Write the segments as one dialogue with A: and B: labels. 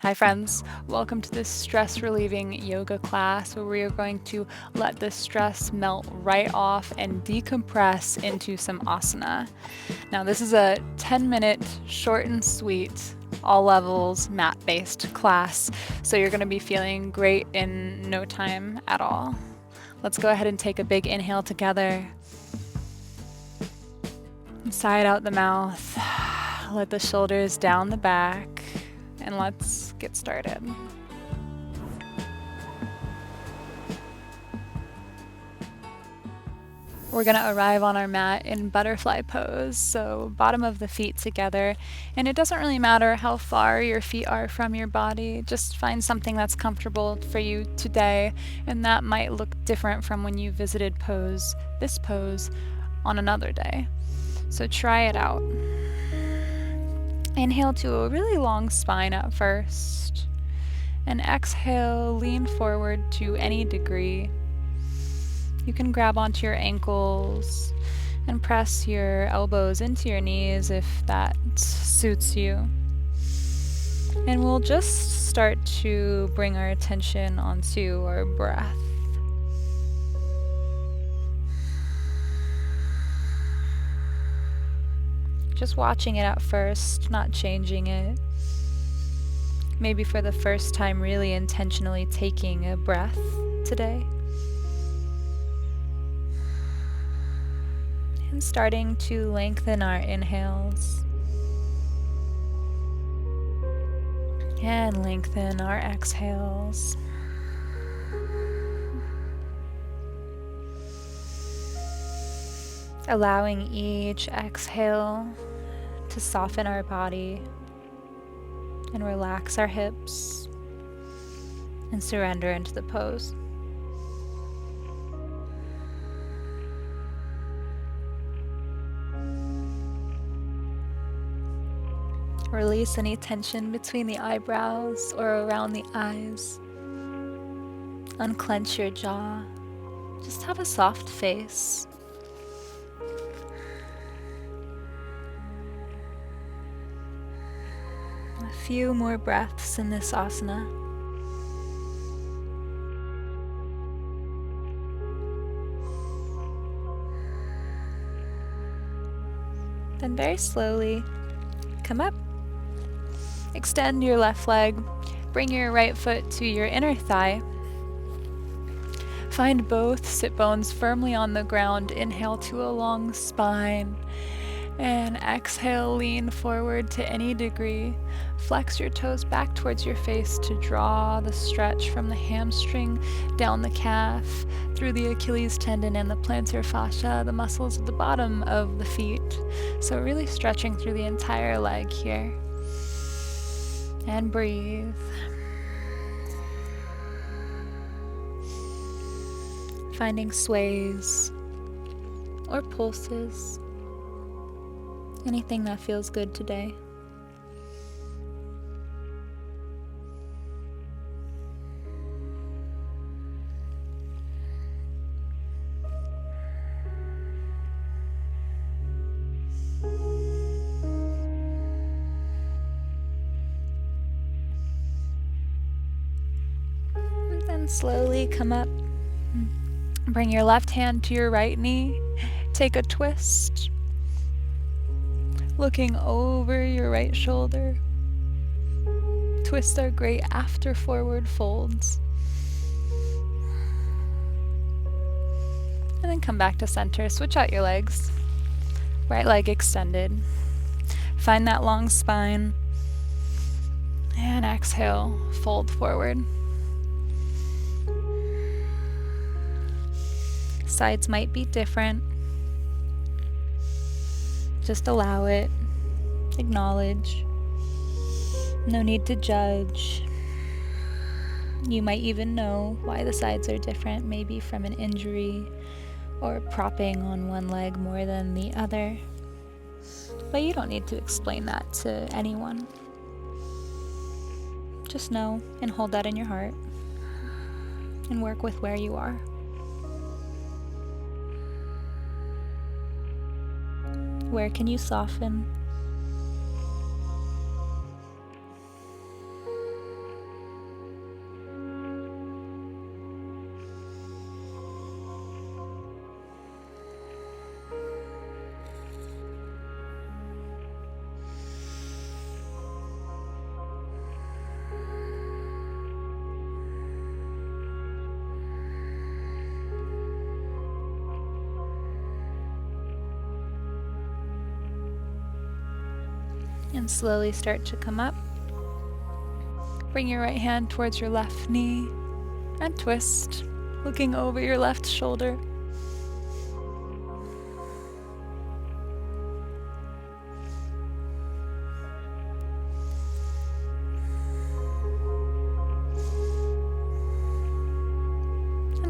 A: Hi friends, welcome to this stress relieving yoga class where we are going to let the stress melt right off and decompress into some asana. Now this is a 10-minute short and sweet, all levels mat-based class, so you're going to be feeling great in no time at all. Let's go ahead and take a big inhale together. Side out the mouth, let the shoulders down the back, and let's get started. We're going to arrive on our mat in butterfly pose, so bottom of the feet together, and it doesn't really matter how far your feet are from your body, just find something that's comfortable for you today, and that might look different from when you visited this pose on another day. So try it out. Inhale to a really long spine at first, and exhale, lean forward to any degree. You can grab onto your ankles and press your elbows into your knees if that suits you. And we'll just start to bring our attention onto our breath. Just watching it at first, not changing it. Maybe for the first time, really intentionally taking a breath today. And starting to lengthen our inhales. And lengthen our exhales. Allowing each exhale to soften our body and relax our hips and surrender into the pose. Release any tension between the eyebrows or around the eyes. Unclench your jaw. Just have a soft face. A few more breaths in this asana. Then very slowly, come up. Extend your left leg. Bring your right foot to your inner thigh. Find both sit bones firmly on the ground. Inhale to a long spine. And exhale, lean forward to any degree. Flex your toes back towards your face to draw the stretch from the hamstring down the calf, through the Achilles tendon and the plantar fascia, the muscles at the bottom of the feet. So really stretching through the entire leg here. And breathe. Finding sways or pulses. Anything that feels good today. And then slowly come up. Bring your left hand to your right knee. Take a twist. Looking over your right shoulder. Twists are great after forward folds. And then come back to center. Switch out your legs. Right leg extended. Find that long spine. And exhale, fold forward. Sides might be different. Just allow it, acknowledge, no need to judge. You might even know why the sides are different, maybe from an injury or propping on one leg more than the other. But you don't need to explain that to anyone. Just know and hold that in your heart and work with where you are. Where can you soften? And slowly start to come up. Bring your right hand towards your left knee and twist, looking over your left shoulder.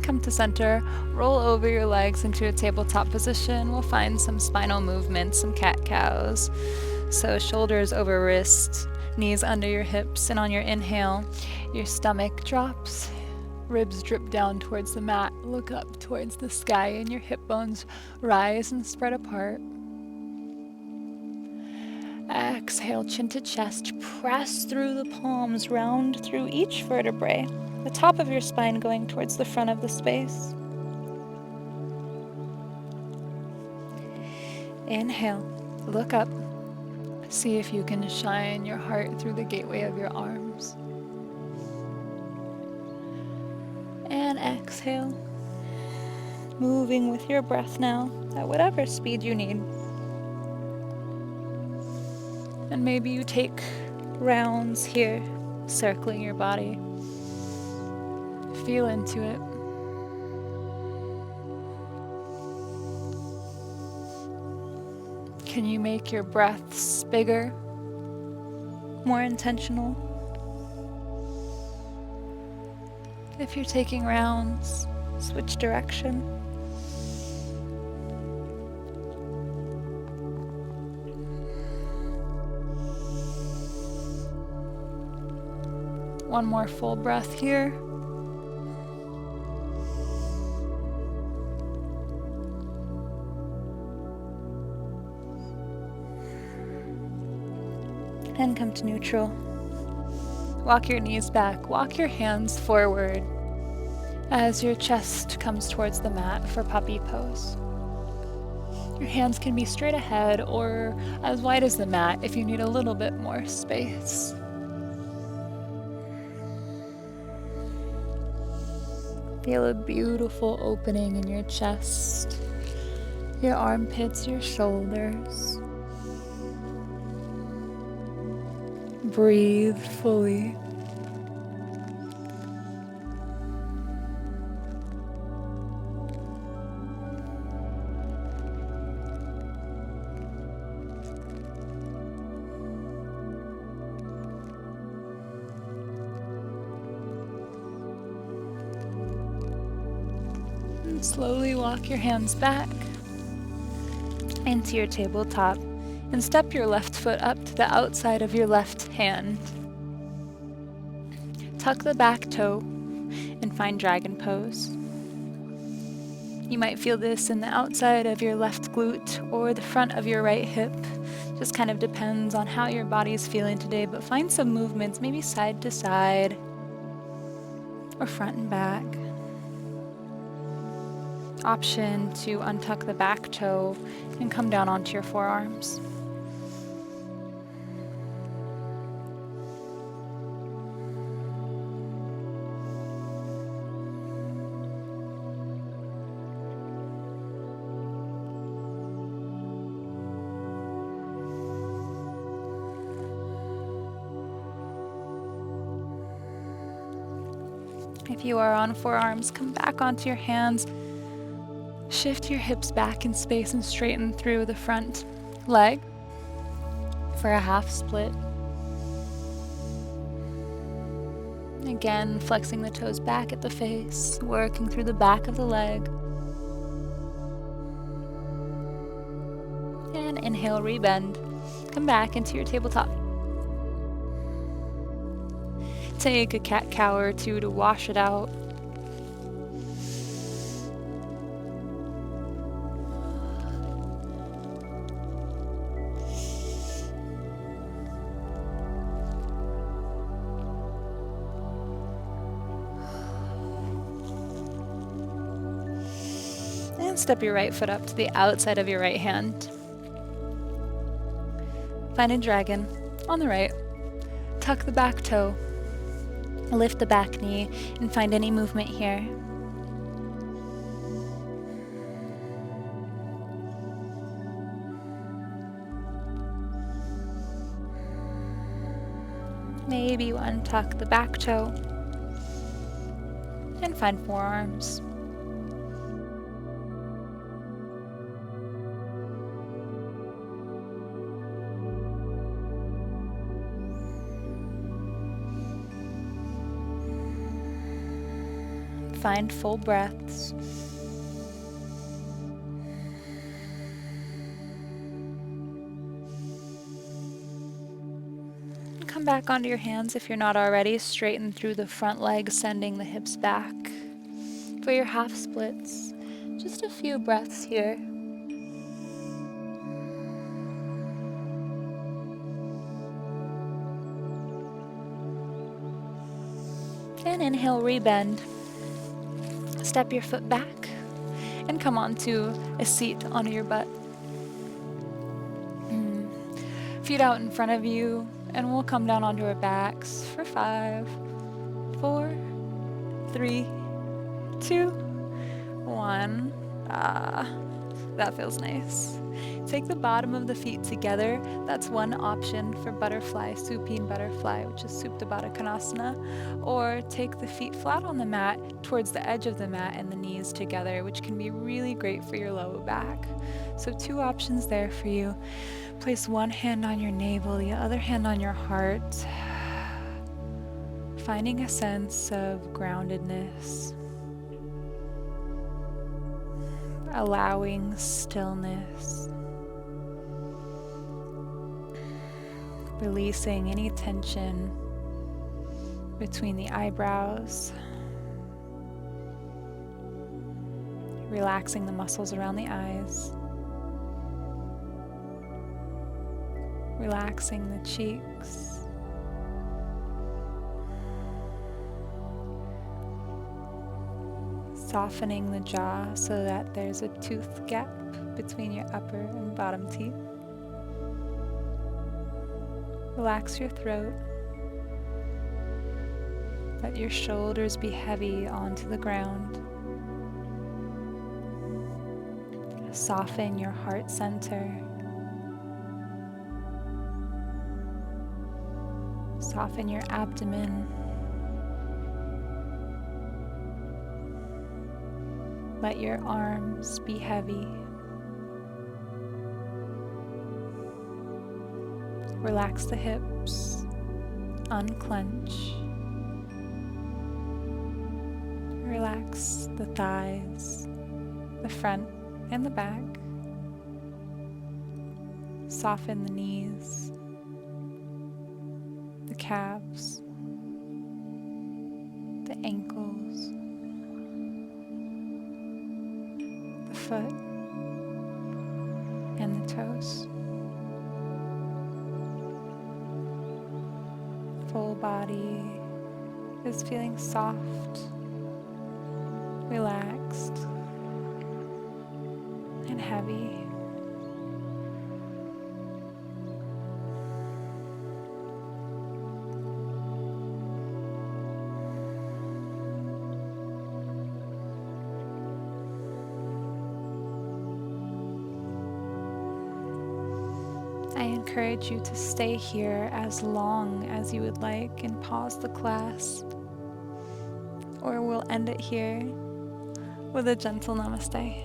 A: Come to center, roll over your legs into a tabletop position. We'll find some spinal movements, some cat-cows. So shoulders over wrists, knees under your hips, and on your inhale, your stomach drops, ribs drip down towards the mat, look up towards the sky, and your hip bones rise and spread apart. Exhale, chin to chest, press through the palms, round through each vertebrae, the top of your spine going towards the front of the space. Inhale, look up, see if you can shine your heart through the gateway of your arms. And exhale, moving with your breath now at whatever speed you need. And maybe you take rounds here, circling your body. Feel into it. Can you make your breaths bigger, more intentional? If you're taking rounds, switch direction. One more full breath here. And come to neutral. Walk your knees back, walk your hands forward as your chest comes towards the mat for puppy pose. Your hands can be straight ahead or as wide as the mat if you need a little bit more space. Feel a beautiful opening in your chest, your armpits, your shoulders. Breathe fully. And slowly walk your hands back into your tabletop. And step your left foot up to the outside of your left hand. Tuck the back toe and find dragon pose. You might feel this in the outside of your left glute or the front of your right hip. Just kind of depends on how your body's feeling today, but find some movements, maybe side to side or front and back. Option to untuck the back toe and come down onto your forearms. If you are on forearms, come back onto your hands. Shift your hips back in space and straighten through the front leg for a half split. Again, flexing the toes back at the face, working through the back of the leg. And inhale, rebend. Come back into your tabletop. Take a cat-cow or two to wash it out. And step your right foot up to the outside of your right hand. Find a dragon on the right. Tuck the back toe. Lift the back knee and find any movement here. Maybe you untuck the back toe and find forearms. Find full breaths. Come back onto your hands if you're not already. Straighten through the front leg, sending the hips back. For your half splits, just a few breaths here. And inhale, rebend. Step your foot back and come onto a seat onto your butt. Feet out in front of you, and we'll come down onto our backs for 5, 4, 3, 2, 1. That feels nice. Take the bottom of the feet together. That's one option for butterfly, supine butterfly, which is Supta Baddha Konasana. Or take the feet flat on the mat towards the edge of the mat and the knees together, which can be really great for your low back. So 2 options there for you. Place one hand on your navel, the other hand on your heart. Finding a sense of groundedness. Allowing stillness. Releasing any tension between the eyebrows. Relaxing the muscles around the eyes. Relaxing the cheeks. Softening the jaw so that there's a tooth gap between your upper and bottom teeth. Relax your throat. Let your shoulders be heavy onto the ground. Soften your heart center. Soften your abdomen. Let your arms be heavy. Relax the hips. Unclench. Relax the thighs, the front and the back. Soften the knees, the calves, the ankles, the foot, and the toes. Full body is feeling soft, relaxed, and heavy. I encourage you to stay here as long as you would like and pause the class, or we'll end it here with a gentle namaste.